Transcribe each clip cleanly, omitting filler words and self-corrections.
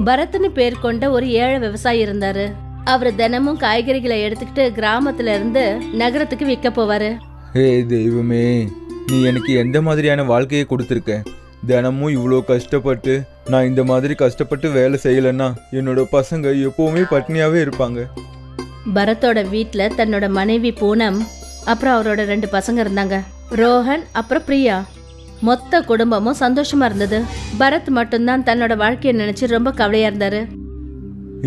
பரத்னு பேர் கொண்ட ஒரு ஏழை விவசாயி இருந்தாரு. அவர் தினமும் காய்கறிகளை எடுத்துக்கிட்டு கிராமத்துல இருந்து நகரத்துக்கு விற்க போவாரு. ஹே தெய்வமே, நீ எனக்கு எந்த மாதிரியான வாழ்க்கையை கொடுத்துருக்க? தினமும் இவ்வளோ கஷ்டப்பட்டு நான் இந்த மாதிரி கஷ்டப்பட்டு வேலை செய்யலைன்னா என்னோட பசங்க எப்பவுமே பட்னியாவே இருப்பாங்க. பரத்தோட வீட்டுல தன்னோட மனைவி பூனம் அப்புறம் அவரோட 2 பசங்க இருந்தாங்க, ரோஹன் அப்புறம் பிரியா. மொத்த குடும்பமும் சந்தோஷமா இருந்தது. பரத் மட்டும்தான் தன்னோட வாழ்க்கையை நினைச்சு ரொம்ப கவலையா இருந்தாரு.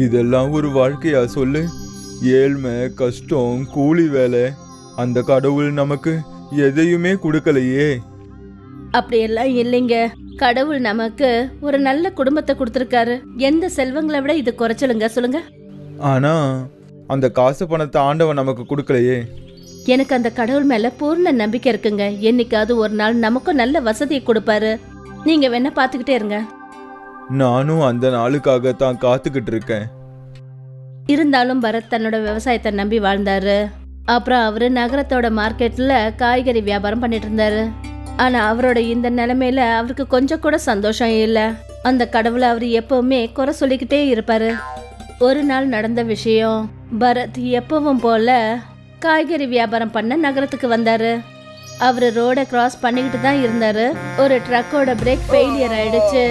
இதெல்லாம் ஒரு வாழ்க்கையா சொல்லு? ஏழ்மை, கஷ்டம், கூலி வேலை, அந்த கடவுள் நமக்கு எதையுமே கொடுக்கலையே. அப்படியெல்லாம் இல்லைங்க, கடவுள் நமக்கு ஒரு நல்ல குடும்பத்தை கொடுத்துருக்காரு. எந்த செல்வங்களை விட இது குறைச்சலுங்க, சொல்லுங்க. ஆனா அந்த காசு பணத்தை ஆண்டவன் நமக்கு கொடுக்கலையே. எனக்கு அந்த கடவுள் மேல பூர்ண நம்பிக்கை இருக்குங்க. என்னைக்காவது ஒரு நாள் நமக்கும் நல்ல வசதியை கொடுப்பாரு. நீங்க வேணா பாத்துக்கிட்டே இருங்க. நானும் அந்த நாளுக்காகத்தான் காத்துக்கிட்டு இருக்கேன். இருந்தாலும் பரத் தன்னோட விவசாயத்தை நம்பி வாழ்ந்தாரு. அப்புறம் அவரு நகரத்தோட மார்க்கெட்ல காய்கறி வியாபாரம் பண்ணிட்டு இருந்தாரு. ஆனா அவரோட இந்த நிலைமையில அவருக்கு கொஞ்சம் கூட சந்தோஷம் இல்ல. அந்த கடவுளை அவர் எப்பவுமே குறை சொல்லிக்கிட்டே இருப்பாரு. ஒரு நாள் நடந்த விஷயம், பரத் எப்பவும் போல காய்கறி வியாபாரம் பண்ண நகரத்துக்கு வந்தாரு. அவரு ரோட கிராஸ் பண்ணிக்கிட்டு தான் இருந்தாரு. ஒரு ட்ரக்கோட பிரேக் ஃபெயிலியர் ஆயிடுச்சு.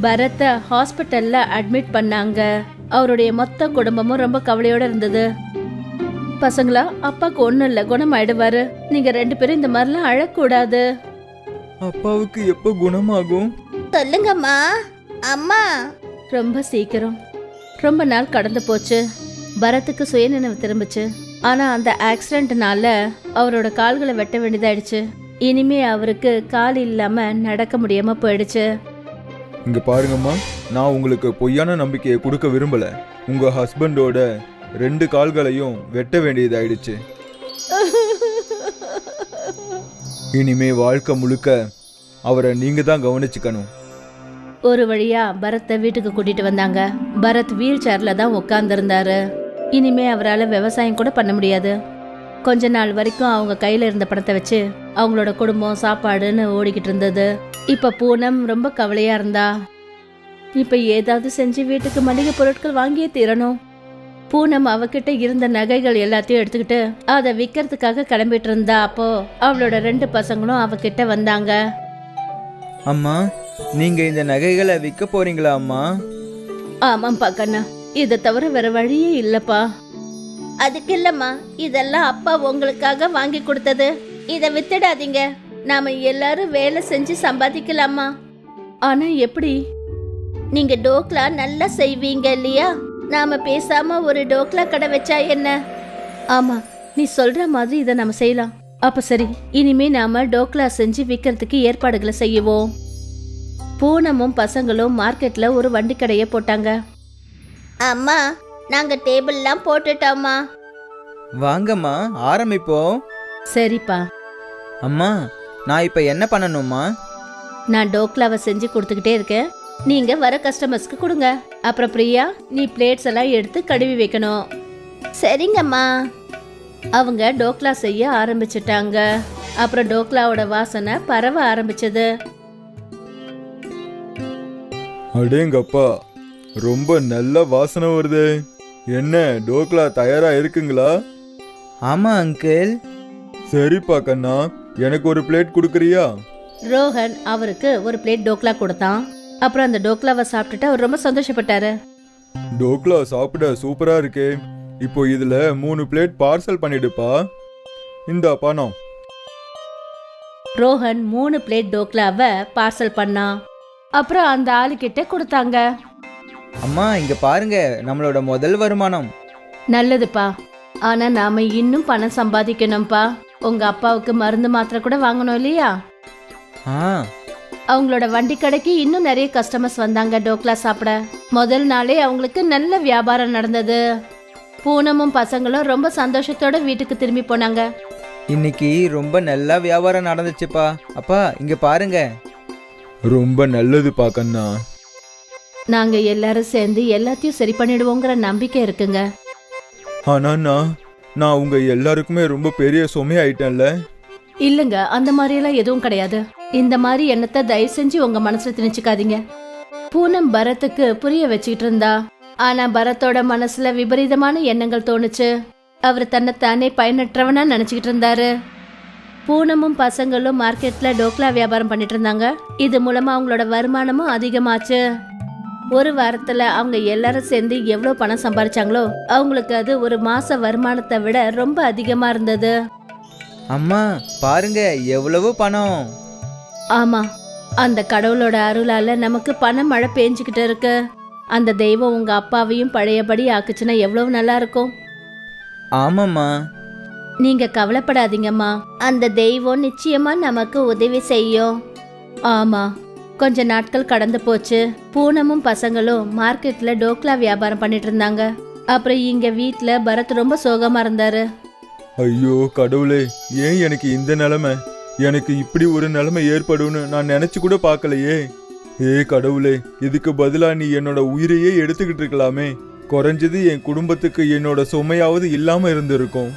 பரத்தை ஹாஸ்பிட்டல்ல அட்மிட் பண்ணாங்க. அவருடைய மொத்த குடும்பமும் ரொம்ப கவலையோட இருந்தது. பசங்களா, அப்பாக்கு ஒண்ணும் இல்ல, குணமாயிடுவாரு. நீங்க 2 பேரும் இந்த மாதிரிலாம் அழக்கூடாது. அப்பாவுக்கு எப்ப குணமாகும்? சொல்லுங்கம்மா. அம்மா. ரொம்ப சீக்கிரம். ரொம்ப நாள் கடந்து போச்சு. பரத்துக்கு சுயநினைவு திரும்பிச்சு. ஆனா அந்த ஆக்சிடென்ட்னால அவரோட கால்களை வெட்ட வேண்டியதாயிடுச்சு. இனிமே அவருக்கு கால் இல்லாம நடக்க முடியாம போயிடுச்சு. இங்க பாருங்கம்மா, நான் உங்களுக்கு பொய்யான நம்பிக்கையை கொடுக்க விரும்பல. உங்க ஹஸ்பண்டோட 2 கால்களையும் வெட்ட வேண்டியதாயிடுச்சு. இனிமே வாழ்க்கை முழுக்க அவரை நீங்க தான் கவனிச்சுக்கணும். ஒரு வழியா பரத்தை வீட்டுக்கு கூட்டிட்டு வந்தாங்க. பரத் வீல் சேர்ல தான் உட்கார்ந்துருந்தாரு. இனிமே அவரால் விவசாயம் கூட பண்ண முடியாது. கொஞ்ச நாள் வரைக்கும் அவங்க கையில இருந்த பணத்தை வச்சு அவங்களோட குடும்பம் சாப்பாடுன்னு ஓடிக்கிட்டு இருந்தது. இப்ப பூனம் ரொம்ப கவலையா இருந்தா. இப்ப ஏதாவது செஞ்சு வீட்டுக்கு மளிகை பொருட்கள் வாங்கியே தீரணும். பூனம் அவகிட்ட இருந்த நகைகள் எல்லாத்தையும் எடுத்துக்கிட்டு அதை விற்கிறதுக்காக கிளம்பிட்டு இருந்தா. அப்போ அவளோட 2 பசங்களும் அவகிட்ட வந்தாங்க. அம்மா, நீங்க இந்த நகைகளை விற்க போறீங்களா அம்மா? ஆமாப்பா கண்ணா, இதை தவிர வேற வழியே இல்லப்பா. அதுக்கு இல்லம்மா, இதெல்லாம் அப்பா உங்களுக்காக வாங்கி கொடுத்தது. இதை வித்துடாதீங்க, நாம எல்லாரும் வேலை செஞ்சு சம்பாதிக்கலாமா. ஆனா எப்படி? நீங்க டோக்லா நல்லா செய்வீங்க இல்லையா? நாம பேசாம ஒரு டோக்லா கடை வச்சா என்ன? ஆமா, நீ சொல்ற மாதிரி இதை நாம செய்யலாம். அப்ப சரி, இனிமே நாம டோக்லா செஞ்சு விற்கிறதுக்கு ஏற்பாடுகளை செய்வோம். பூனமும் பசங்களும் மார்க்கெட்ல ஒரு வண்டி கடையை போட்டாங்க. அம்மா, நாங்க டேபிள்லாம் போட்டுட்டோம்மா. வாங்கம்மா, ஆரம்பிப்போம். சரிப்பா. அம்மா, நான் இப்ப என்ன பண்ணணும்மா? நான் டோக்லாவை செஞ்சு கொடுத்துக்கிட்டே இருக்கேன். நீங்க வர கஸ்டமர்ஸ்க்கு கொடுங்க. அப்புறம் பிரியா, நீ பிளேட்ஸ் எல்லாம் எடுத்து கழுவி வைக்கணும். சரிங்கம்மா. அவங்க டோக்லா செய்ய ஆரம்பிச்சிட்டாங்க. அப்புறம் டோக்லாவோட வாசனை பரவ ஆரம்பிச்சது. அடேங்கப்பா, ரொம்ப நல்ல வாசனை வருது. என்ன, டோக்லா தயாரா இருக்குங்களா? ஆமா அங்கிள். சரிப்பா கண்ணா, எனக்கு ஒரு பிளேட் கொடுக்குறியா? ரோஹன் அவருக்கு ஒரு பிளேட் டோக்லா கொடுத்தான். அப்புறம் அந்த டோக்லாவை சாப்பிட்டுட்டு அவர் ரொம்ப சந்தோஷப்பட்டாரு. டோக்லா சாப்பிட சூப்பரா இருக்கே. இப்போ இதுல 3 பிளேட் பார்சல் பண்ணிடுப்பா. இந்த பணம். ரோஹன் 3 பிளேட் டோக்லாவை பார்சல் பண்ணான். அப்புறம் அந்த ஆளுகிட்ட கொடுத்தாங்க. அம்மா, இங்க பாருங்க, நம்மளோட முதல் வருமானம். நல்லதுப்பா. ஆனா நாம இன்னும் பணம் சம்பாதிக்கணும்ப்பா. உங்க அப்பாவுக்கு மருந்து மாத்திரை கூட வாங்கணும் இல்லையா? ஆ, அவங்களோட வண்டி கடைக்கு இன்னும் நிறைய கஸ்டமர்ஸ் வந்தாங்க டோக்லா சாப்பிட. முதல் நாளே அவங்களுக்கு நல்ல வியாபாரம் நடந்தது. பூனமும் பசங்களும் ரொம்ப சந்தோஷத்தோட வீட்டுக்கு திரும்பி போனாங்க. இன்னைக்கு ரொம்ப நல்லா வியாபாரம் நடந்துச்சுப்பா. அப்பா, இங்க பாருங்க. ரொம்ப நல்லதுப்பா கண்ணா. நாங்க எல்லாரும் சேர்ந்து எல்லாத்தையும் சரி பண்ணிடுவோங்கிற நம்பிக்கை இருக்குங்க. ஆனா நான் உங்க எல்லாருக்குமே ரொம்ப பெரிய சுமை ஆயிட்டேன்ல. இல்லங்க, அந்த மாதிரி எல்லாம் எதுவும் கிடையாது. இந்த மாதிரி எண்ணத்தை தயவு செஞ்சு உங்க மனசுல திணிச்சுக்காதீங்க. பூனம் பரத்துக்கு புரிய வச்சுக்கிட்டு இருந்தா. ஆனா பரத்தோட மனசுல விபரீதமான எண்ணங்கள் தோணுச்சு. அவர் தன்னைத்தானே பயனற்றவனா நினைச்சுக்கிட்டு இருந்தாரு. பூனமும் பசங்களும் மார்க்கெட்ல டோக்லா வியாபாரம் பண்ணிட்டு இருந்தாங்க. இது மூலமா அவங்களோட வருமானமும் அதிகமாச்சு. ஒரு வாரத்துல அவங்க எல்லாரும் சேர்ந்து எவ்வளவு பணம் சம்பாதிச்சாங்களோ அவங்களுக்கு அது ஒரு மாச வருமானத்தை விட ரொம்ப அதிகமா இருந்தது. அம்மா பாருங்க எவ்வளவு பணம். ஆமா, அந்த கடவுளோட அருளால நமக்கு பண மழை பெஞ்சுக்கிட்டு இருக்கு. அந்த தெய்வம் உங்க அப்பாவையும் பழையபடி ஆக்குச்சுன்னா எவ்வளவு நல்லா இருக்கும். ஆமாம்மா. நீங்க கவலைப்படாதீங்கம்மா, அந்த தெய்வம் நிச்சயமா நமக்கு உதவி செய்யும். ஆமா, கொஞ்ச நாட்கள் கடந்து போச்சு. பூனமும் பசங்களும் மார்க்கெட்ல டோக்லா வியாபாரம் பண்ணிட்டு இருந்தாங்க. அப்புறம் இங்க வீட்ல பரத் ரொம்ப சோகமா இருந்தாரு. ஐயோ கடவுளே, ஏன் எனக்கு இந்த நிலைமை? எனக்கு இப்படி ஒரு நிலைமை ஏற்படும்னு நான் நினைச்சு கூட பார்க்கலையே. கடவுளே, இதுக்கு பதிலா நீ என்னோட உயிரையே எடுத்துக்கிட்டு இருக்கலாமே. குறைஞ்சது என் குடும்பத்துக்கு என்னோட சுமையாவது இல்லாம இருந்திருக்கும்.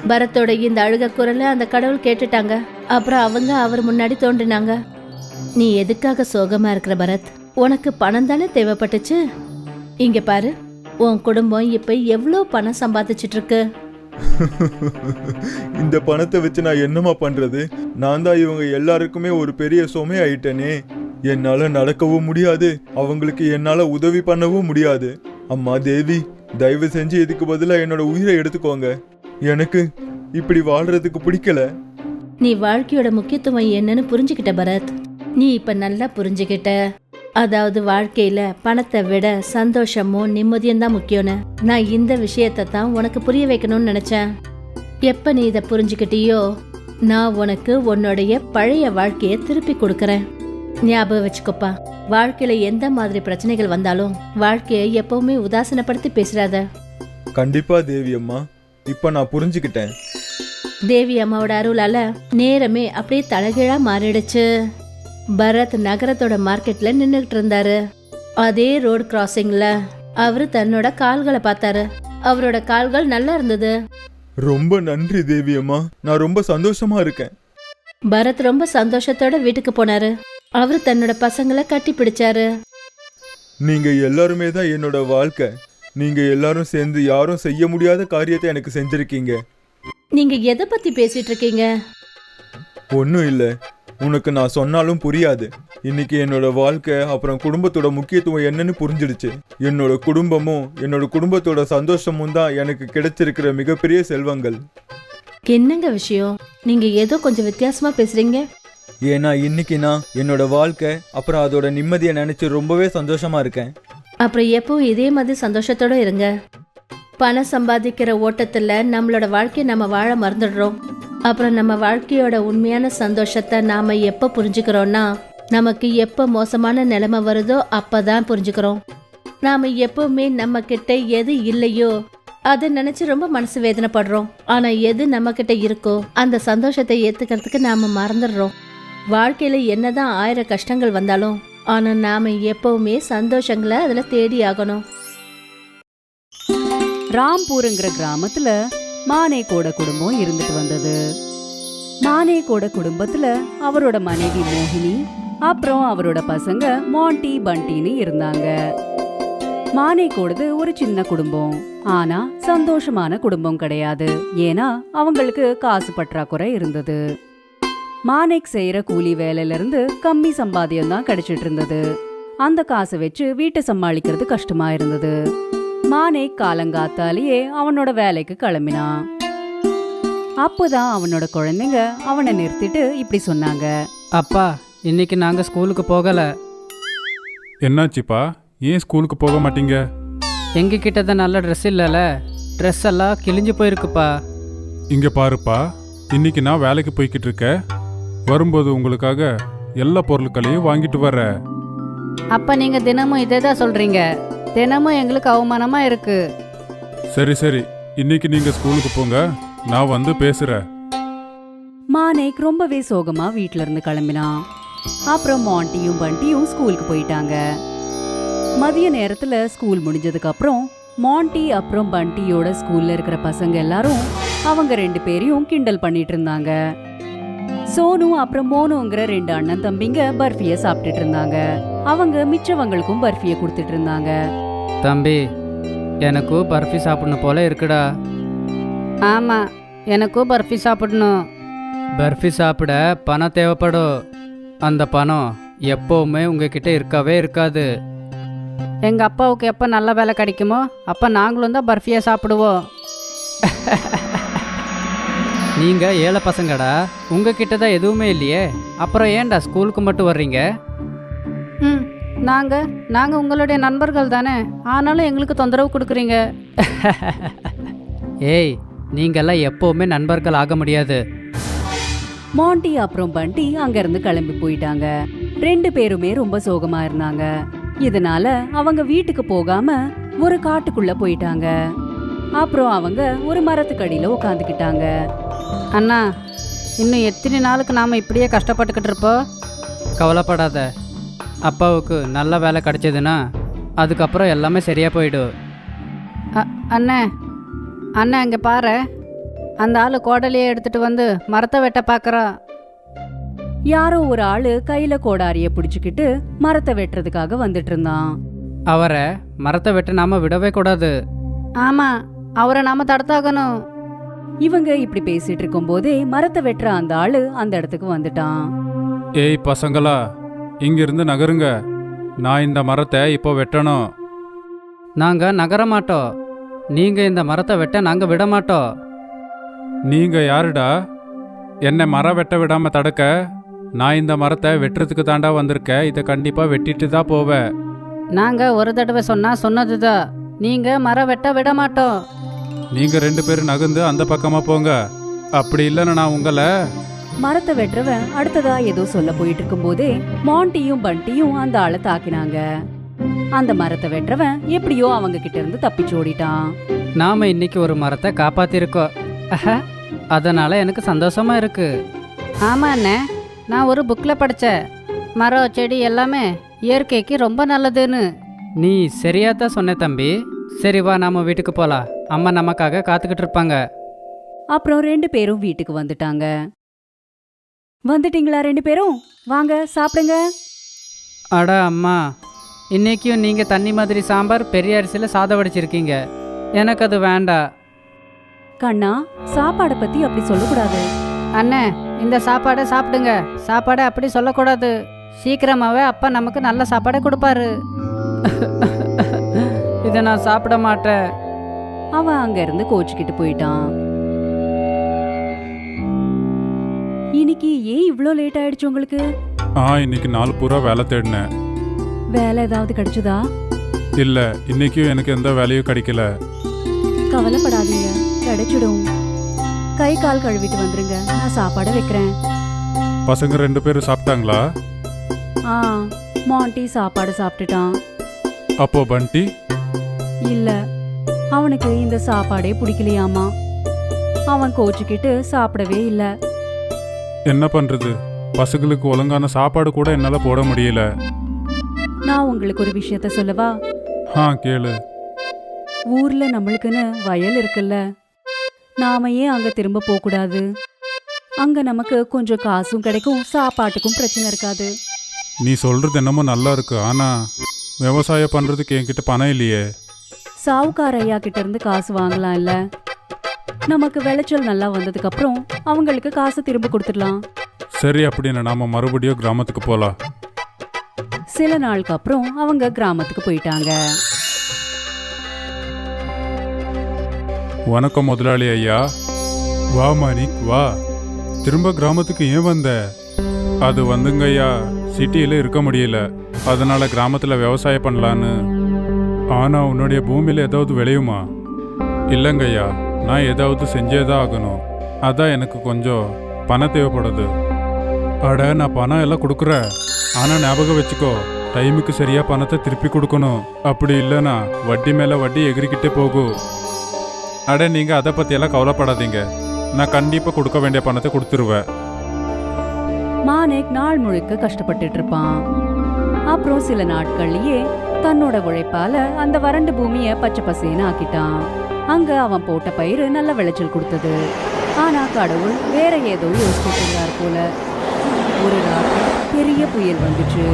பரத்தோட இந்த அழுக குரலை அந்த கடவுள் கேட்டுட்டாங்க. அப்புறம் அவங்க அவர் முன்னாடி தோன்றினாங்க. நீ எதுக்காக சோகமா இருக்கிற பரத்? உனக்கு பணம் தானே தேவைப்பட்டுச்சு. இங்க பாரு, உன் குடும்பம் இப்ப எவ்வளோ பணம் சம்பாதிச்சிட்டு இருக்கு. இந்த பணத்தை வச்சு நான் என்னமா பண்றது? நான் தான் இவங்க எல்லாருக்குமே ஒரு பெரிய சுமை ஆயிட்டேனே. என்னால நடக்கவும் முடியாது, அவங்களுக்கு என்னால உதவி பண்ணவும் முடியாது. அம்மா தேவி, தயவு செஞ்சு இதுக்கு பதிலா என்னோட உயிரை எடுத்துக்கோங்க. எனக்கு இப்படி வாழ்றதுக்கு பிடிக்கல. நீ வாழ்க்கையோட முக்கியத்துவம் என்னன்னு புரிஞ்சுக்கிட்ட பரத். நீ இப்ப நல்லா புரிஞ்சுக்கிட்ட. அதாவது வாழ்க்கையில பணத்தை விட சந்தோஷமும் நிம்மதியும் தான் முக்கியம்னு நான் இந்த விஷயத்தை தான் உனக்கு புரிய வைக்கணும்னு நினைச்சேன். எப்ப நீ இதை புரிஞ்சுக்கிட்டியோ நான் உனக்கு உன்னுடைய பழைய வாழ்க்கையை திருப்பி கொடுக்கறேன். ஞாபகம் வச்சுக்கோப்பா, வாழ்க்கையில எந்த மாதிரி பிரச்சனைகள் வந்தாலும் வாழ்க்கையை எப்பவுமே உதாசீனப்படுத்தி பேசுறாத. கண்டிப்பா தேவி அம்மா, இப்ப நான் புரிஞ்சுக்கிட்டேன். தேவி அம்மாவோட அருளால நேரமே அப்படியே தலைகீழா மாறிடுச்சு. பரத் நகரத்தோட மார்க்கெட்ல நின்னுகிட்டு இருந்தாரு. அதே ரோடு கிராசிங்ல அவரு தன்னோட கால்களை பார்த்தாரு. அவரோட கால்கள் நல்லா இருந்தது. ரொம்ப நன்றி தேவி அம்மா, நான் ரொம்ப சந்தோஷமா இருக்கேன். பரத் ரொம்ப சந்தோஷத்தோட வீட்டுக்கு போனாரு. அவரு தன்னோட பசங்களை கட்டி பிடிச்சாரு. நீங்க எல்லாருமே தான் என்னோட வாழ்க்கை. நீங்க எல்லாரும் சேர்ந்து யாரும் செய்ய முடியாத காரியத்தை எனக்கு செஞ்சிருக்கீங்க. நீங்க எதை பத்தி பேசிட்டு இருக்கீங்க? ஒன்றும் இல்லை, உனக்கு நான் சொன்னாலும் புரியாது. இன்னைக்கு என்னோட வாழ்க்கை அப்புறம் குடும்பத்தோட முக்கியத்துவம் என்னன்னு புரிஞ்சிடுச்சு. என்னோட குடும்பமும் என்னோட குடும்பத்தோட சந்தோஷமும் தான் எனக்கு கிடைச்சிருக்கிற மிகப்பெரிய செல்வங்கள். என்னங்க விஷயம்? நீங்க ஏதோ கொஞ்சம் வித்தியாசமா பேசுறீங்க. ஏன்னா இன்னைக்கு நான் என்னோட வாழ்க்கை அப்புறம் அதோட நிம்மதியை நினைச்சு ரொம்பவே சந்தோஷமா இருக்கேன். அப்புறம் எப்பவும் இதே மாதிரி சந்தோஷத்தோட இருங்க. பணம் சம்பாதிக்கிற ஓட்டத்துல நம்மளோட வாழ்க்கையை நம்ம வாழ மறந்துடுறோம். அப்புறம் நம்ம வாழ்க்கையோட உண்மையான சந்தோஷத்தை நாம எப்ப புரிஞ்சுக்கிறோம்னா நமக்கு எப்ப மோசமான நிலைமை வருதோ அப்பதான் புரிஞ்சுக்கிறோம். நாம எப்பவுமே நம்ம கிட்ட எது இல்லையோ அதை நினைச்சு ரொம்ப மனசு வேதனைப்படுறோம். ஆனா எது நம்ம கிட்ட இருக்கோ அந்த சந்தோஷத்தை ஏத்துக்கிறதுக்கு நாம மறந்துடுறோம். வாழ்க்கையில என்னதான் 1000 கஷ்டங்கள் வந்தாலும் ஆனா நாம எப்பவுமே சந்தோஷங்களை அதுல தேடி ஆகணும். ராம்பூருங்கிற கிராமத்துல மானேகோட குடும்பம் இருந்துட்டு வந்தது. மானேகோட குடும்பத்துல அவரோட மனைவி மோகினி அப்புறம் அவரோட பசங்க மாண்டி பண்டின்னு இருந்தாங்க. மானேகோடது ஒரு சின்ன குடும்பம், ஆனா சந்தோஷமான குடும்பம் கிடையாது. ஏன்னா அவங்களுக்கு காசு பற்றாக்குறை இருந்தது. மானேக் செய்யற கூலி வேலையில இருந்து கம்மி சம்பாத்தியம் தான் கிடைச்சிட்டு இருந்தது. அந்த காசை வச்சு வீட்டை சமாளிக்கிறது கஷ்டமா இருந்தது. மானேக் காலங்காத்தாலேயே அவனோட வேலைக்கு கிளம்பினான். அப்போதான் அவனோட குழந்தைங்க அவனை நிறுத்திட்டு இப்படி சொன்னாங்க. அப்பா, இன்னைக்கு நாங்க ஸ்கூலுக்கு போகல. என்னாச்சுப்பா, ஏன் ஸ்கூலுக்கு போக மாட்டீங்க? எங்க கிட்ட தான் நல்ல ட்ரெஸ் இல்லைல்ல, ட்ரெஸ் எல்லாம் கிழிஞ்சு போயிருக்குப்பா. இங்க பாருப்பா, இன்னைக்கு நான் வேலைக்கு போய்கிட்டு இருக்கேன். வரும்போது உங்களுக்காக எல்லா பொருட்களையும் வாங்கிட்டு வரேன். அப்ப நீங்க தினமும் இதே தான் சொல்றீங்க. தினமும் எங்களுக்கு அவமானமா இருக்கு. சரி சரி, இன்னைக்கு நீங்க ஸ்கூலுக்கு போங்க, நான் வந்து பேசுறேன். மானேக் ரொம்பவே சோகமா வீட்ல இருந்து கிளம்பினான். அப்புறம் மாண்டியும் பண்டியும் ஸ்கூலுக்கு போயிட்டாங்க. மதிய நேரத்துல ஸ்கூல் முடிஞ்சதுக்கு அப்புறம் மாண்டி அப்புறம் பண்டியோட ஸ்கூல்ல இருக்கிற பசங்க எல்லாரும் அவங்க 2 பேரையும் கிண்டல் பண்ணிட்டு இருந்தாங்க. சோனு அப்புறம் மோனுங்கிற 2 அண்ணன் தம்பிங்க பர்ஃபிய சாப்பிட்டுட்டு இருந்தாங்க. அவங்க மிச்சவங்களுக்கும் பர்ஃபிய கொடுத்துட்டு இருந்தாங்க. தம்பி, எனக்கும் பர்ஃபி சாப்பிடணும் போல இருக்குடா. ஆமாம், எனக்கும் பர்ஃபி சாப்பிடணும். பர்ஃபி சாப்பிட பணம் தேவைப்படும். அந்த பணம் எப்போவுமே உங்ககிட்ட இருக்கவே இருக்காது. எங்கள் அப்பாவுக்கு எப்போ நல்ல வேலை கிடைக்குமோ அப்போ நாங்களும் தான் பர்ஃபியை சாப்பிடுவோம். நீங்கள் ஏழை பசங்கடா, உங்ககிட்ட தான் எதுவுமே இல்லையே, அப்புறம் ஏன்டா ஸ்கூலுக்கு மட்டும் வர்றீங்க? ம், நாங்கள் உங்களுடைய நண்பர்கள் தானே, ஆனாலும் எங்களுக்கு தொந்தரவு கொடுக்குறீங்க. ஏய், நீங்கள்லாம் எப்போவுமே நண்பர்கள் ஆக முடியாது. மாண்டி அப்புறம் பண்டி அங்கிருந்து கிளம்பி போயிட்டாங்க. 2 பேருமே ரொம்ப சோகமா இருந்தாங்க. இதனால அவங்க வீட்டுக்கு போகாம ஒரு காட்டுக்குள்ள போயிட்டாங்க. அப்புறம் அவங்க ஒரு மரத்துக்கடியில உட்காந்துக்கிட்டாங்க. அண்ணா, இன்னும் எத்தனை நாளுக்கு நாம் இப்படியே கஷ்டப்பட்டுக்கிட்டு இருப்போம்? கவலைப்படாத, அப்பாவுக்கு நல்ல வேலை கிடைச்சதுன்னா அதுக்கப்புறம் எல்லாமே சரியாக போயிடும். அண்ணே அண்ணே, இங்கே பாரு, அந்த ஆள் கோடலையே எடுத்துட்டு வந்து மரத்தை வெட்ட பார்க்குறான். யாரோ ஒரு ஆளு கையில கோடாரிய பிடிச்சுக்கிட்டு மரத்தை வெட்டுறதுக்காக வந்துட்டு இருந்தான். அவரை மரத்தை வெட்ட நாம விடவே கூடாது. ஆமாம், அவரை நாம தடுத்தாகணும். இவங்க இப்படி பேசிட்டு இருக்கும் போதே மரத்தை வெட்டுற அந்த ஆளு அந்த இடத்துக்கு வந்துட்டான். ஏய் பசங்களா, இங்கிருந்து நகருங்க. நான் இந்த மரத்தை இப்போ வெட்டணும். நாங்கள் நகர மாட்டோம். நீங்கள் இந்த மரத்தை வெட்ட நாங்கள் விட மாட்டோம். நீங்க யாருடா என்னை மரம் வெட்ட விடாம தடுக்க? நான் இந்த மரத்தை வெட்டுறதுக்கு தாண்டா வந்திருக்கேன். இதை கண்டிப்பா வெட்டிட்டு தான் போவேன். நாங்கள் ஒரு தடவை சொன்னது தான். நீங்கள் மரம் வெட்ட விட மாட்டோம். நீங்க 2 பேரும் நகர்ந்து அந்த பக்கமா போங்க. அப்படி இல்லைன்னா நான் உங்களை... மரத்தை வெட்டுறவன் அடுத்ததா ஏதோ சொல்ல போயிட்டு இருக்கும் போதே மாண்டியும் பண்டியும் அந்த ஆளை தாக்கினாங்க. அந்த மரத்தை வெட்டுறவன் எப்படியோ அவங்க கிட்ட இருந்து தப்பிச்சு ஓடிட்டான். நாம இன்னைக்கு ஒரு மரத்தை காப்பாத்திருக்கோம். அதனால எனக்கு சந்தோஷமா இருக்கு. ஆமா அண்ணே, நான் ஒரு புக்கில் படித்தேன், மரம் செடி எல்லாமே இயற்கைக்கு ரொம்ப நல்லதுன்னு. நீ சரியா தான் சொன்ன தம்பி. சரி வா, நாம வீட்டுக்கு போகலாம். அம்மா நமக்காக காத்துக்கிட்டு இருப்பாங்க. அப்புறம் 2 பேரும் வீட்டுக்கு வந்துட்டாங்க. வந்துட்டீங்களா 2 பேரும்? வாங்க சாப்பிடுங்க. அட அம்மா, இன்னைக்கும் நீங்கள் தண்ணி மாதிரி சாம்பார் பெரிய அரிசியில் சாதம் வடிச்சிருக்கீங்க. எனக்கு அது வேண்டாம். கண்ணா, சாப்பாடை பத்தி அப்படி சொல்லக்கூடாது. அண்ணே, இந்த சாப்பாடை சாப்பிடுங்க. சாப்பாடை அப்படி சொல்லக்கூடாது. சீக்கிரமாகவே அப்பா நமக்கு நல்ல சாப்பாடை கொடுப்பாரு. இதை நான் சாப்பிட மாட்டேன். அவன் அங்க இருந்து கோச்சுக்கிட்டு போயிட்டான். இன்னைக்கு ஏன் இவ்ளோ லேட் ஆயிடுச்சு உங்களுக்கு? இன்னைக்கு நாள் பூரா வேலை தேடினேன். வேலை ஏதாவது கிடைச்சதா? இல்ல, இன்னைக்கும் எனக்கு எந்த வேலையும் கிடைக்கல. கவலைப்படாதீங்க, கிடைச்சிடும். கை கால் கழுவிட்டு வந்துருங்க, நான் சாப்பாடு வைக்கிறேன். பசங்க 2 பேரும் சாப்பிட்டாங்களா? மாண்டி சாப்பாடு சாப்பிட்டுட்டான். அப்போ பண்டி? இல்ல, அவனுக்கு இந்த சாப்பாடே பிடிக்கலையாமா. அவன் கோச்சுக்கிட்டு சாப்பிடவே இல்ல. என்ன பண்றது, பசங்களுக்கு ஒழுங்கான சாப்பாடு கூட என்னால போட முடியல. நான் உங்களுக்கு ஒரு விஷயத்த சொல்லவா? கேளு. ஊர்ல நம்மளுக்குன்னு வயல் இருக்குல்ல, நாம ஏன் அங்க திரும்ப போக கூடாது? அங்க நமக்கு கொஞ்சம் காசும் கிடைக்கும், சாப்பாட்டுக்கும் பிரச்சனை இருக்காது. நீ சொல்றது என்னமோ நல்லா இருக்கு, ஆனா விவசாயம் பண்றதுக்கு என்கிட்ட பணம் இல்லையே. சாவுக்கார ஐயா கிட்ட இருந்து காசு வாங்கலாம் இல்ல? நமக்கு விளைச்சல் நல்லா வந்ததுக்கு அப்புறம் அவங்களுக்கு காசு திரும்ப கொடுத்துடலாம். சரி, அப்படின்னு நாம மறுபடியும் கிராமத்துக்கு போலாம். சில நாளுக்கு அப்புறம் அவங்க கிராமத்துக்கு போயிட்டாங்க. வணக்கம் முதலாளி ஐயா. வா மாணிக் வா. திரும்ப கிராமத்துக்கு ஏன் வந்த? அது வந்துங்க ஐயா, சிட்டியில் இருக்க முடியல, அதனால கிராமத்தில் விவசாயம் பண்ணலான்னு. ஆனால் உன்னுடைய பூமியில் ஏதாவது விளையுமா? இல்லைங்க ஐயா, நான் ஏதாவது செஞ்சே தான் ஆகணும். அதான் எனக்கு கொஞ்சம் பணம் தேவைப்படுது. அட, நான் பணம் எல்லாம் கொடுக்குறேன், ஆனால் ஞாபகம் வச்சுக்கோ, டைமுக்கு சரியாக பணத்தை திருப்பி கொடுக்கணும். அப்படி இல்லைன்னா வட்டி மேலே வட்டி எகிரிக்கிட்டே போகும். அட, நீங்கள் அதை பற்றியெல்லாம் கவலைப்படாதீங்க, நான் கண்டிப்பாக கொடுக்க வேண்டிய பணத்தை கொடுத்துருவேன். மாணிக் நாள் முழுக்க கஷ்டப்பட்டுட்டு இருப்பான். அப்புறம் சில நாட்கள்லயே தன்னோட உழைப்பால அந்த வறண்ட பூமியை பச்சை பசேன்னு ஆக்கிட்டான். அங்க அவன் போட்ட பயிர் நல்ல விளைச்சல் கொடுத்தது. ஆனா கடவுள் வேற ஏதோ யோசிச்சுட்டு இருந்தார் போல. ஒரு ராத்திரி பெரிய புயல் வந்துச்சு.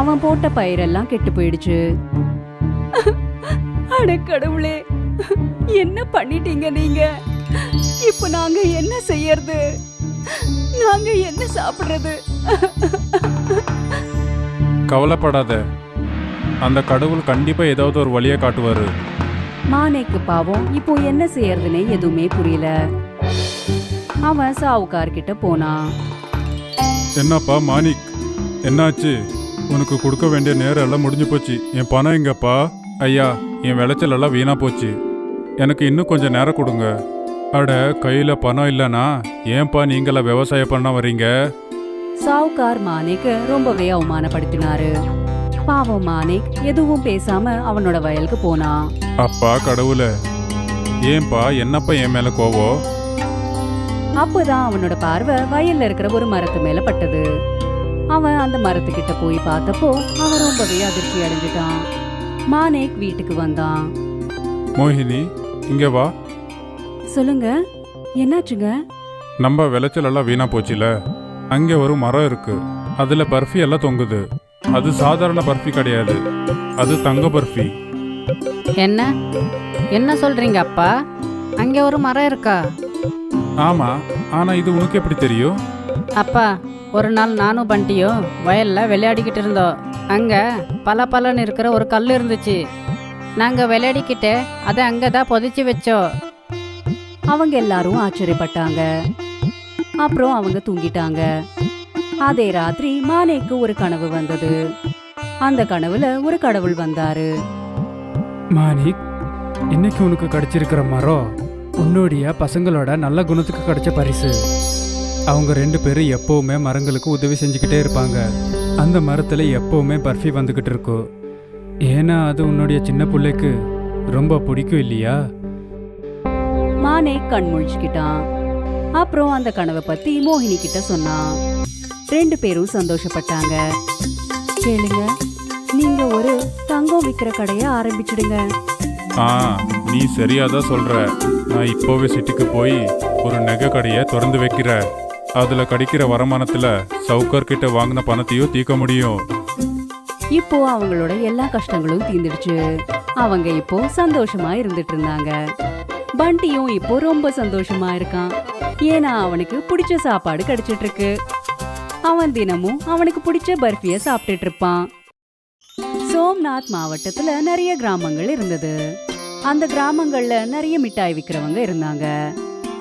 அவன் போட்ட பயிரெல்லாம் கெட்டு போயிடுச்சு. அட கடவுளே, என்ன பண்ணிட்டீங்க நீங்க? இப்ப நாங்க என்ன செய்யறது? நாங்க என்ன சாப்பிடுறது? கவலைப்படாத, அந்த கடவுள் கண்டிப்பா ஏதாவது ஒரு வழியை காட்டுவாரு. மானேக்கு பாவம் இப்போ என்ன செய்யறதுனே எதுவுமே புரியல. அவன் சாவுக்கார்கிட்ட போனான். என்னப்பா மாணிக், என்னாச்சு? உனக்கு கொடுக்க வேண்டிய நேரம் எல்லாம் முடிஞ்சு போச்சு. என் பணம் எங்கப்பா? ஐயா, என் விளைச்சல் எல்லாம் வீணா போச்சு. எனக்கு இன்னும் கொஞ்சம் நேரம் கொடுங்க. அட, கையில பணம் இல்லைனா ஏன்பா நீங்கள விவசாயம் பண்ண வரீங்க? சாவுக்கார் மானேக்கு ரொம்பவே அவமானப்படுத்தினாரு. பாவம் மானேக் எதுவும் பேசாம அவனோட வயலுக்கு போனான். அப்பா கடவுளே, ஏன்பா என்னப்பா என் மேல கோவம்? அப்பதான் அவனோட பார்வை வயல்ல இருக்கிற ஒரு மரத்து மேல பட்டது. அவன் அந்த மரத்துக்கிட்ட போய் பார்த்தப்போ அவன் ரொம்பவே அதிர்ச்சி அடைஞ்சிட்டான். மானேக் வீட்டுக்கு வந்தான். மோகினி, இங்க வா. சொல்லுங்க, என்னாச்சுங்க? நம்ம விளைச்சல் எல்லாம் வீணா போச்சுல, அங்கே ஒரு மரம் இருக்கு. அதுல பர்ஃபி எல்லாம் தொங்குது. அது சாதாரண பர்ஃபி கிடையாது, அது தங்க பர்ஃபி. என்ன என்ன சொல்றீங்க அப்பா? அங்கே ஒரு மரம் இருக்கா? ஆமா, ஆனா இது உனக்கு எப்படி தெரியும்? அப்பா, ஒரு நாள் நானும் பண்டியும் வயல்ல விளையாடிக்கிட்டு இருந்தோம். அங்க பலன்னு இருக்கிற ஒரு கல் இருந்துச்சு. நாங்க விளையாடிக்கிட்டு அதை அங்கதான் புதைச்சி வச்சோம். அவங்க எல்லாரும் ஆச்சரியப்பட்டாங்க. அப்புறம் அவங்க தூங்கிட்டாங்க. அதே ராத்திரி மானேக்கு ஒரு கனவு வந்தது. அந்த கனவுல ஒரு கடவுள் வந்தாரு. மாணிக், இன்னைக்கு உனக்கு கிடைச்சிருக்கிற மரம் உன்னுடைய பசங்களோட நல்ல குணத்துக்கு கிடைச்ச பரிசு. அவங்க 2 பேரும் எப்பவுமே மரங்களுக்கு உதவி செஞ்சுக்கிட்டே இருப்பாங்க. அந்த மரத்துல எப்பவுமே பர்ஃபி வந்துகிட்டு இருக்கும். ஏன்னா அது உன்னுடைய சின்ன பிள்ளைக்கு ரொம்ப பிடிக்கும் இல்லையா? மானேக் கண் முழிச்சுக்கிட்டான். அப்புறம் அந்த கனவை பத்தி மோகினி கிட்ட சொன்னான். 2 பேரும் சந்தோஷப்பட்டாங்க. கேளுங்க, நீங்க ஒரு தங்கம் விக்கிற கடையை ஆரம்பிச்சிடுங்க. நீ சரியாதான் சொல்ற. நான் இப்போவே சிட்டிக்கு போய் ஒரு நகை கடையை திறந்து வைக்கிறேன். அதுல கிடைக்கிற வருமானத்துல சவுக்கர் கிட்ட வாங்கின பணத்தையும் தீர்க்க முடியும். இப்போ அவங்களோட எல்லா கஷ்டங்களும் தீர்ந்துடுச்சு. அவங்க இப்போ சந்தோஷமா இருந்துட்டு இருந்தாங்க. பண்டியும் இப்போ ரொம்ப சந்தோஷமா இருக்கான். ஏன்னா அவனுக்கு பிடிச்ச சாப்பாடு கிடைச்சிட்டு இருக்கு. அவன் தினமும் அவனுக்கு பிடிச்ச பர்ஃபிய சாப்பிட்டுட்டு இருப்பான். சோம்நாத் மாவட்டத்துல நிறைய கிராமங்கள் இருந்தது. அந்த கிராமங்கள்ல நிறைய மிட்டாய் விக்கிறவங்க இருந்தாங்க.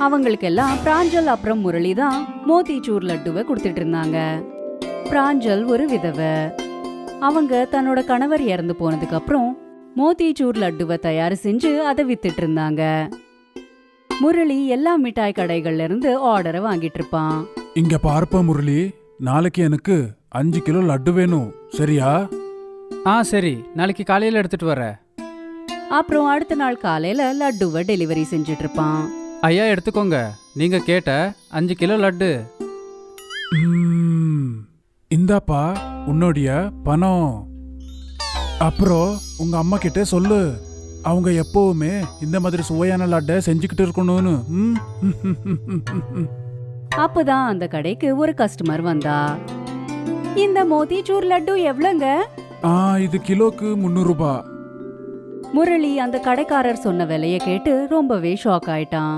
அவங்களுக்கெல்லாம் பிராஞ்சல் அப்புறம் முரளி தான் மோத்திச்சூர் லட்டுவை கொடுத்துட்டு இருந்தாங்க. பிராஞ்சல் ஒரு விதவை. அவங்க தன்னோட கணவர் இறந்து போனதுக்கு அப்புறம் மோத்திச்சூர் லட்டுவை தயார் செஞ்சு அதை வித்துட்டு இருந்தாங்க. முரளி எல்லா மிட்டாய் கடைகள்ல இருந்து ஆர்டரை வாங்கிட்டு இருப்பான். இங்க பார்ப்பா முரளி, நாளைக்கு எனக்கு 5 கிலோ லட்டு வேணும், சரியா? சரி, நாளைக்கு காலையில எடுத்துட்டு வர. அப்புறம் அடுத்த நாள் காலையில லட்டுவை டெலிவரி செஞ்சுட்டு இருப்பான். ஐயா, எடுத்துக்கோங்க, நீங்க கேட்ட 5 கிலோ லட்டு. இந்தாப்பா உன்னுடைய பணம். அப்புறம் உங்க அம்மா கிட்ட சொல்லு, அவங்க எப்பவுமே இந்த மாதிரி சுவையான லட்டை செஞ்சுக்கிட்டு இருக்கணும்னு. அப்பதான் அந்த கடைக்கு ஒரு கஸ்டமர் வந்தா. இந்த மோத்திச்சூர் லட்டு எவ்வளவுங்க? இது கிலோக்கு 300 ரூபாய். முரளி அந்த கடைக்காரர் சொன்ன விலைய கேட்டு ரொம்பவே ஷாக் ஆயிட்டான்.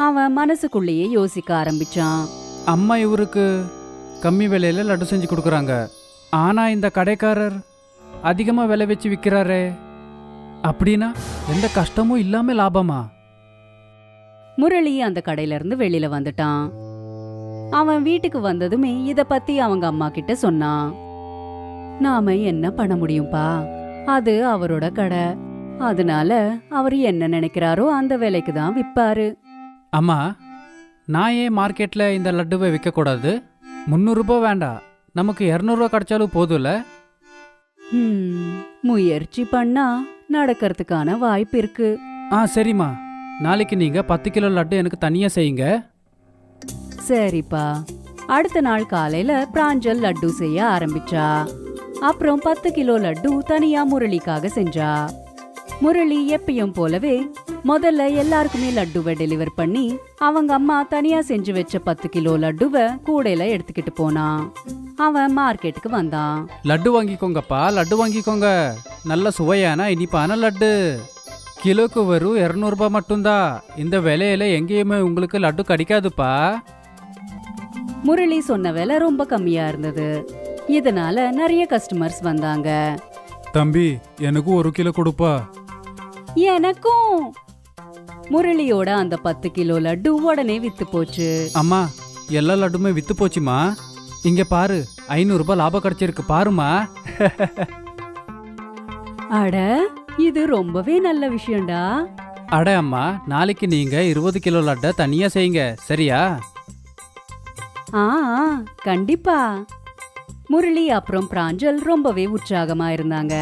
அவன் மனசுக்குள்ளேயே யோசிக்க ஆரம்பிச்சான். அம்மா இவருக்கு கம்மி விலையில லட்டு செஞ்சு கொடுக்குறாங்க. ஆனா இந்த கடைக்காரர் அதிகமா விலை வச்சு விற்கிறாரே, அப்படின்னா எந்த கஷ்டமும் இல்லாம லாபமா? முரளி அந்த கடையில இருந்து வெளியில வந்துட்டான். அவன் வீட்டுக்கு வந்ததுமே இத பத்தி அவங்க அம்மா கிட்ட சொன்னான். நாம என்ன பண்ண முடியும்பா, அது அவரோட கடை. அதனால அவர் என்ன நினைக்கிறாரோ அந்த விலைக்கு தான் விற்பாரு. அம்மா, நான் ஏன் மார்க்கெட்ல இந்த லட்டுவை விற்க கூடாது? 300 ரூபாய் வேண்டாம், நமக்கு 200 ரூபாய் கிடைச்சாலும் போதும்ல. முயற்சி பண்ணா நடக்கிறதுக்கான வாய்ப்பு இருக்கு. சரிம்மா, நாளைக்கு நீங்க 10 கிலோ லட்டு எனக்கு தனியா செய்யுங்க. சரிப்பா. அடுத்த நாள் காலையில பிராஞ்சல் லட்டு செய்ய ஆரம்பிச்சா. அப்புறம் 10 கிலோ லட்டு தனியா முரளிக்காக செஞ்சா. முரளி எப்பயும் போலவே முதல்ல எல்லாருக்குமே லட்டுவை டெலிவர் பண்ணி அவங்க அம்மா தனியா செஞ்சு வச்ச 10 கிலோ லட்டுவை கூடையில எடுத்துக்கிட்டு போனான். அவன் மார்க்கெட்டுக்கு வந்தான். லட்டு வாங்கிக்கோங்கப்பா, லட்டு வாங்கிக்கோங்க. நல்ல சுவையான இனிப்பான லட்டு. கிலோக்கு வெறும் 200 ரூபாய் மட்டும்தான். இந்த விலையில எங்கேயுமே உங்களுக்கு லட்டு கிடைக்காதுப்பா. முரளி சொன்ன விலை ரொம்ப கம்மியா இருந்தது. இதனால நிறைய கஸ்டமர்ஸ் வந்தாங்க. தம்பி, எனக்கு 1 கிலோ கொடுப்பா. எனக்கும். முரளியோட அந்த 10 கிலோ லட்டு உடனே வித்து போச்சு. அம்மா, எல்லா லட்டுமே வித்து போச்சுமா. இங்க பாரு, 500 ரூபாய் லாபம் கிடைச்சிருக்கு பாருமா. அட, இது ரொம்பவே நல்ல விஷயம்டா. அட அம்மா, நாளைக்கு நீங்க 20 கிலோ லட்டை தனியா செய்யுங்க, சரியா? ஆ, கண்டிப்பா. முரளி அப்புறம் பிராஞ்சல் ரொம்பவே உற்சாகமா இருந்தாங்க.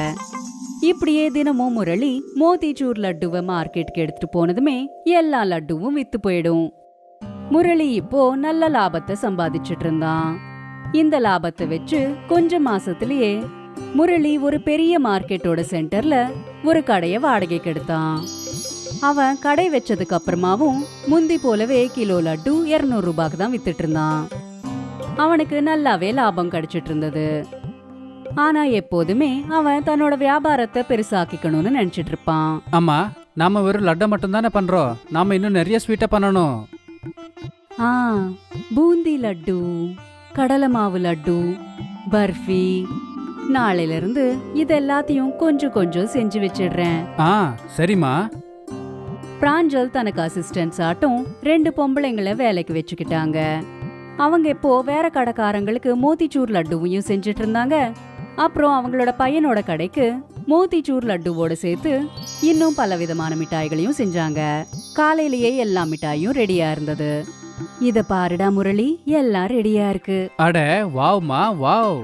இப்படியே தினமும் முரளி மோதிச்சூர் லட்டுவை மார்க்கெட்டுக்கு எடுத்துட்டு போனதுமே எல்லா லட்டுவும் வித்து போயிடும். முரளி இப்போ நல்ல லாபத்தை சம்பாதிச்சிட்டு இருந்தான். இந்த லாபத்தை வச்சு கொஞ்ச மாசத்திலேயே முரளி ஒரு பெரிய மார்க்கெட்டோட சென்டர்ல ஒரு கடைய வாடகைக்கு எடுத்தான். அவன் கடை வச்சதுக்கு அப்புறமாவும் முந்தி போலவே கிலோ லட்டு 200 ரூபாய்க்கு தான் வித்துட்டு இருந்தான். அவனுக்கு நல்லாவே லாபம் கிடைச்சிட்டு இருந்தது. ஆனா எப்போதுமே அவன் தன்னோட வியாபாரத்தை பெருசாக்கிக்கணும்னு நினைச்சிட்டு இருப்பான். அம்மா, நாம வெறும் லட்டை மட்டும் தானே பண்றோம். நாம இன்னும் நிறைய ஸ்வீட்டை பண்ணணும். ஆ, பூந்தி லட்டு, கடலை மாவு லட்டு, பர்ஃபி. நாளையில இருந்து இது எல்லாத்தையும் கொஞ்சம் கொஞ்சம் செஞ்சு வச்சிடுறேன். ஆ, சரிம்மா. பிராஞ்சல் தனக்கு அசிஸ்டன்ஸ் ஆட்டும் 2 பொம்பளைங்களை வேலைக்கு வச்சுக்கிட்டாங்க. அவங்க இப்போ வேற கடைக்காரங்களுக்கு மோதிச்சூர் லட்டுவையும் செஞ்சுட்டு இருந்தாங்க. அப்புறம் அவங்களோட பையனோட கடைக்கு மோதிச்சூர் லட்டுவோட சேர்த்து இன்னும் பல விதமான மிட்டாய்களையும் செஞ்சாங்க. காலையிலேயே எல்லா மிட்டாயும் ரெடியா இருந்தது. இத பாருடா முரளி, எல்லாம் ரெடியா இருக்கு. அட வாவ்மா, வாவ்.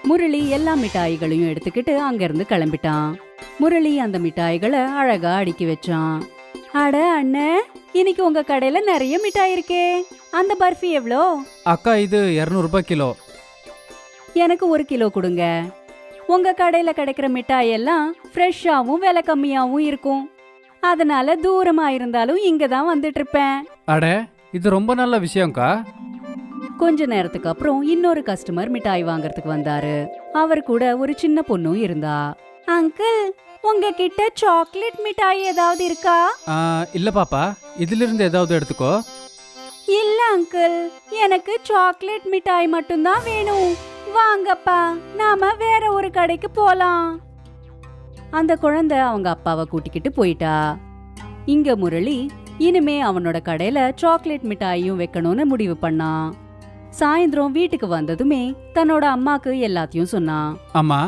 முரளி எல்லா மிட்டாய்களையும் எடுத்துக்கிட்டு அங்கிருந்து கிளம்பிட்டான். முரளி அந்த மிட்டாய்களை அழகா அடுக்கி வச்சான். அட அண்ணே, இன்னைக்கு உங்க கடையில நிறைய மிட்டாய் இருக்கே. அந்த பர்ஃபி எவ்வளோ? அக்கா, இது 200 ரூபாய் கிலோ. எனக்கு 1 கிலோ கொடுங்க. உங்க கடையில கிடைக்கிற மிட்டாய் எல்லாம் ஃப்ரெஷ்ஷாவும் விலை கம்மியாவும் இருக்கும். அதனால தூரமா இருந்தாலும் இங்க தான் வந்துட்டு இருப்பேன். அட, இது ரொம்ப நல்ல விஷயம்க்கா. கொஞ்ச நேரத்துக்கு அப்புறம் இன்னொரு கஸ்டமர் மிட்டாய் வாங்கறதுக்கு வந்தாரு. அவர் கூட ஒரு சின்ன பொண்ணும் இருந்தா. அங்கிள், உங்ககிட்ட சாக்லேட் மிட்டாய் ஏதாவது இருக்கா? இல்ல பாப்பா, இதுல இருந்து ஏதாவது எடுத்துக்கோ. இல்ல அங்கிள், எனக்கு சாக்லேட் மிட்டாய் மட்டும்தான் வேணும். வாங்கப்பா, நாம வேற ஒரு கடைக்கு போலாம். அந்த குழந்தை அவங்க அப்பாவை கூட்டிக்கிட்டு போயிட்டா. இங்க முரளி இனிமே அவனோட கடையில சாக்லேட் மிட்டாயும் வைக்கணும்னு முடிவு பண்ணான். சாயந்தரம் வீட்டுக்கு வந்ததுமே தன்னோட அம்மாக்கு எல்லாத்தையும் சொன்னான். அம்மா,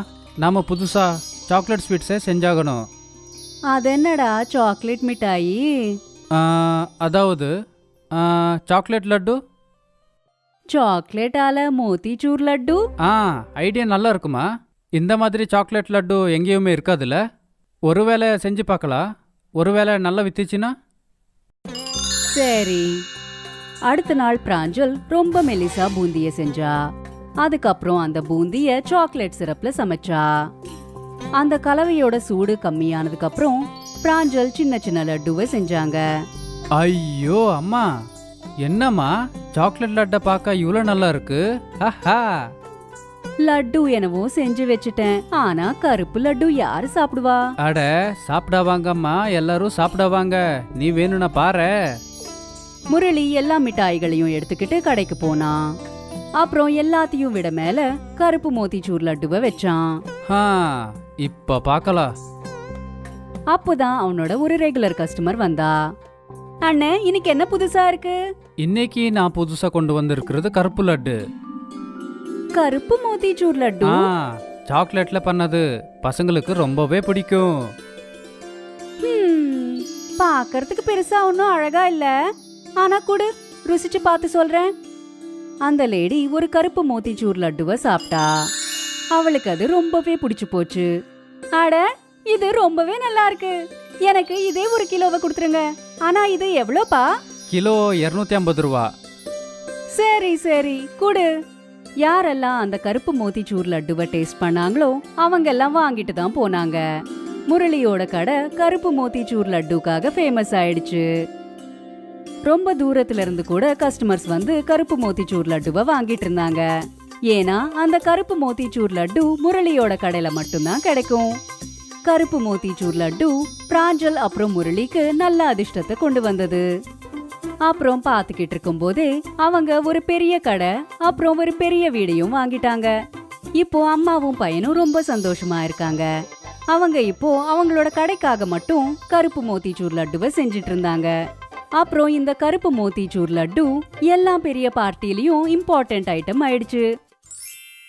நாம புதுசா சாக்லேட் ஸ்வீட்ஸை செஞ்சாகணும். அதென்னடா சாக்லேட் மிட்டாயி? அதாவது சாக்லேட் லட்டு. சாக்லேட்டால மோதிச்சூர் லட்டு? ஐடியா நல்லா இருக்குமா? இந்த மாதிரி சாக்லேட் லட்டு எங்கேயுமே இருக்காதுல்ல. ஒருவேளை செஞ்சு பார்க்கலாம். ஒருவேளை நல்லா வித்துச்சுன்னா. சரி. அடுத்த நாள் பிராஞ்சல் ரொம்ப மெலிசா பூந்திய செஞ்சா. அதுக்கப்புறம் அந்த பூந்திய சாக்லேட் சிரப்ல சமைச்சா. அந்த கலவையோட சூடு கம்மியானதுக்கு அப்புறம் பிராஞ்சல் சின்ன சின்ன லட்டுவை செஞ்சாங்க. ஐயோ அம்மா, என்னம்மா சாக்லேட் லட்டை பார்க்க இவ்வளோ நல்லா இருக்கு. லட்டு என்னவோ செஞ்சு வச்சுட்டேன். ஆனா கருப்பு லட்டு யாரு சாப்பிடுவா? அட, சாப்பிடாவாங்கம்மா, எல்லாரும் சாப்பிடாவாங்க. நீ வேணும்னா பாரு. முரளி எல்லா மிட்டாய்களையும் எடுத்துக்கிட்டு கடைக்கு போனான். அப்புறம் எல்லாத்தையும் விட மேல கருப்பு மோதிச்சூர் லட்டுவை வச்சான். இப்ப பார்க்கலாம். அப்போதான் அவனோட ஒரு ரெகுலர் கஸ்டமர் வந்தா. அண்ணே, இன்னைக்கு என்ன புதுசா இருக்கு? இன்னைக்கு நான் புதுசா கொண்டு வந்திருக்கிறது கருப்பு லட்டு. கருப்பு மோதிச்சூர் லட்டு? சாக்லேட்ல பண்ணது. பசங்களுக்கு ரொம்பவே பிடிக்கும். பாக்கிறதுக்கு பெருசா ஒன்னும் அழகா இல்ல. ஆனா குடு, ருசிச்சு பார்த்து சொல்றேன். அந்த லேடி ஒரு கருப்பு மோதிச்சூர் லட்டுவை சாப்பிட்டா. அவளுக்கு அது ரொம்பவே பிடிச்சு போச்சு. அட, இது ரொம்பவே நல்லா இருக்கு. எனக்கு இதே 1 கிலோவை கொடுத்துருங்க. ஆனா இது எவ்வளோப்பா? கிலோ 250 ரூபா. சரி சரி, குடு. யாரெல்லாம் அந்த கருப்பு மோதிச்சூர் லட்டுவை டேஸ்ட் பண்ணாங்களோ அவங்க எல்லாம் வாங்கிட்டு தான் போனாங்க. முரளியோட கடை கருப்பு மோத்திச்சூர் லட்டுக்காக ஃபேமஸ் ஆயிடுச்சு. ரொம்ப தூரத்துல இருந்து கூட கஸ்டமர்ஸ் வந்து கருப்பு மோத்திச்சூர் லட்டுவை வாங்கிட்டு இருந்தாங்க. ஏன்னா அந்த கருப்பு மோத்திச்சூர் லட்டு முரளியோட கடையில மட்டும்தான் கிடைக்கும். கருப்பு மோத்திச்சூர் லட்டு பிராஞ்சல் அப்புறம் முரளிக்கு நல்ல அதிர்ஷ்டத்தை கொண்டு வந்தது. அப்புறம் பாத்துக்கிட்டு இருக்கும் போதே அவங்க ஒரு பெரிய கடை அப்புறம் ஒரு பெரிய வீடையும் வாங்கிட்டாங்க. இப்போ அம்மாவும் பையனும் ரொம்ப சந்தோஷமா இருக்காங்க. அவங்க இப்போ அவங்களோட கடைக்காக மட்டும் கருப்பு மோத்திச்சூர் லட்டுவை செஞ்சிட்டு இருந்தாங்க. அப்புறம் இந்த கருப்பு மோத்திச்சூர் லட்டு எல்லா பெரிய பார்ட்டிலையும் இம்பார்ட்டன்ட் ஐட்டம் ஆயிடுச்சு.